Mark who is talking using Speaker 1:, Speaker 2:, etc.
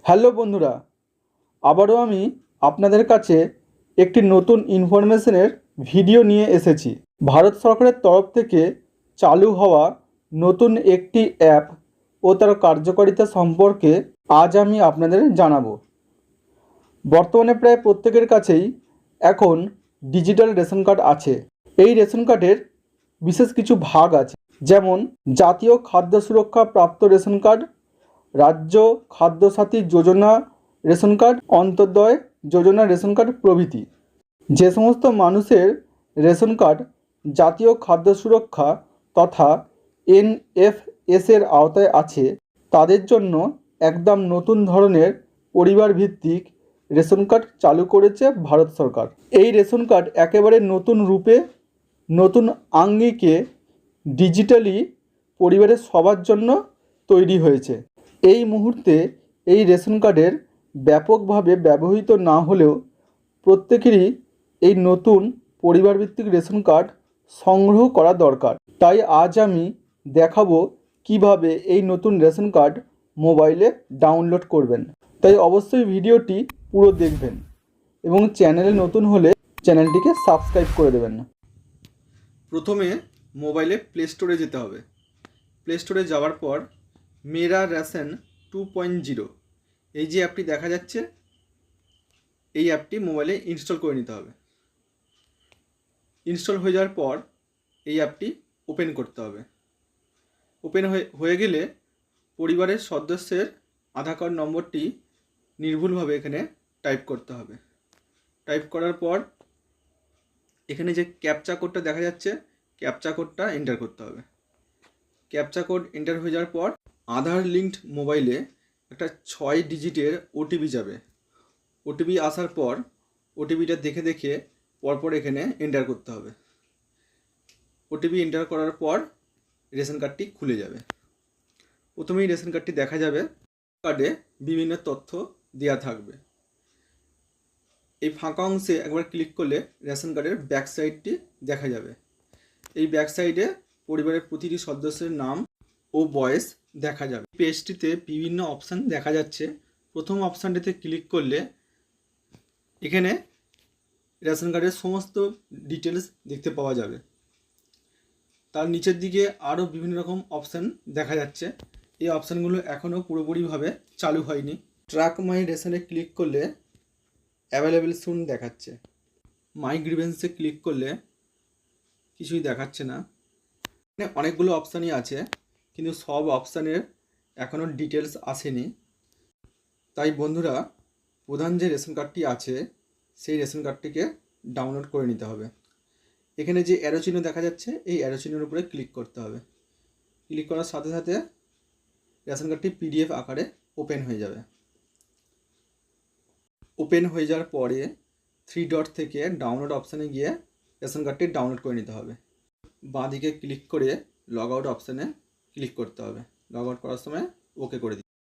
Speaker 1: Hello বন্ধুরা, আবারও আমি আপনাদের কাছে একটি নতুন ইনফরমেশনের ভিডিও নিয়ে এসেছি। ভারত সরকারের তরফ থেকে চালু হওয়া নতুন একটি অ্যাপ ও তার কার্যকারিতা সম্পর্কে আজ আমি আপনাদের জানাবো। বর্তমানে প্রায় প্রত্যেকের কাছেই এখন ডিজিটাল রেশন কার্ড আছে। এই রেশন কার্ডের বিশেষ কিছু ভাগ আছে, যেমন জাতীয় খাদ্য সুরক্ষা প্রাপ্ত রেশন কার্ড, রাজ্য খাদ্যসাথী যোজনা রেশন কার্ড, অন্তর্দয় যোজনা রেশন কার্ড প্রভৃতি। যে সমস্ত মানুষের রেশন কার্ড জাতীয় খাদ্য সুরক্ষা তথা NFS এর আওতায় আছে, তাদের জন্য একদম নতুন ধরনের পরিবার ভিত্তিক রেশন কার্ড চালু করেছে ভারত সরকার। এই রেশন কার্ড একেবারে নতুন রূপে, নতুন আঙ্গিকে ডিজিটালি পরিবারের সবার জন্য তৈরি হয়েছে। এই মুহূর্তে এই রেশন কার্ডের ব্যাপকভাবে ব্যবহৃত না হলেও প্রত্যেকেরই এই নতুন পরিবারভিত্তিক রেশন কার্ড সংগ্রহ করা দরকার। তাই আজ আমি দেখাবো কিভাবে এই নতুন রেশন কার্ড মোবাইলে ডাউনলোড করবেন। তাই অবশ্যই ভিডিওটি পুরো দেখবেন এবং চ্যানেলে নতুন হলে চ্যানেলটিকে সাবস্ক্রাইব করে দেবেন। প্রথমে মোবাইলে প্লে স্টোরে যেতে হবে। প্লে স্টোরে যাওয়ার পর মেরা রেশন 2.0 এই যে অ্যাপটি দেখা যাচ্ছে, এই অ্যাপটি মোবাইলে ইনস্টল করে নিতে হবে। ইনস্টল হয়ে যাওয়ার পর এই অ্যাপটি ওপেন করতে হবে। ওপেন হয়ে গেলে পরিবারের সদস্যের আধার কার্ড নম্বরটি নির্ভুলভাবে এখানে টাইপ করতে হবে। টাইপ করার পর এখানে যে ক্যাপচা কোডটা দেখা যাচ্ছে, ক্যাপচা কোডটা এন্টার করতে হবে। ক্যাপচা কোড এন্টার হয়ে যাওয়ার পর আধার লিঙ্কড মোবাইলে একটা 6 ডিজিটের ওটিপি যাবে। ওটিপি আসার পর ওটিপিটা দেখে দেখে পরপর এখানে এন্টার করতে হবে। ওটিপি এন্টার করার পর রেশন কার্ডটি খুলে যাবে। প্রথমেই রেশন কার্ডটি দেখা যাবে। কার্ডে বিভিন্ন তথ্য দেওয়া থাকবে। এই ফাঁকা অংশে একবার ক্লিক করলে রেশন কার্ডের ব্যাক সাইডটি দেখা যাবে। এই ব্যাক সাইডে পরিবারের প্রতিটি সদস্যের নাম ও বয়স দেখা যাবে। পেজটিতে বিভিন্ন অপশান দেখা যাচ্ছে। প্রথম অপশানটিতে ক্লিক করলে এখানে রেশন কার্ডের সমস্ত ডিটেলস দেখতে পাওয়া যাবে। তার নিচের দিকে আরও বিভিন্ন রকম অপশান দেখা যাচ্ছে। এই অপশানগুলো এখনও পুরোপুরিভাবে চালু হয়নি। ট্র্যাক মাই রেশনে ক্লিক করলে অ্যাভেলেবেল সুন দেখাচ্ছে। মাই গ্রিভেন্সে ক্লিক করলে কিছুই দেখাচ্ছে না। এখানে অনেকগুলো অপশানই আছে, কিন্তু সব অপশানের এখনও ডিটেলস আসেনি। তাই বন্ধুরা, প্রধান যে রেশন কার্ডটি আছে সেই রেশন কার্ডটিকে ডাউনলোড করে নিতে হবে। এখানে যে অ্যারো চিহ্ন দেখা যাচ্ছে, এই অ্যারো চিহ্নের উপরে ক্লিক করতে হবে। ক্লিক করার সাথে সাথে রেশন কার্ডটি PDF আকারে ওপেন হয়ে যাবে। ওপেন হয়ে যাওয়ার পরে 3 ডট থেকে ডাউনলোড অপশানে গিয়ে রেশন কার্ডটি ডাউনলোড করে নিতে হবে। বাঁ দিকে ক্লিক করে লগ আউট অপশানে ক্লিক করতে হবে। লগ আউট করার সময় ওকে করে দিতে হবে।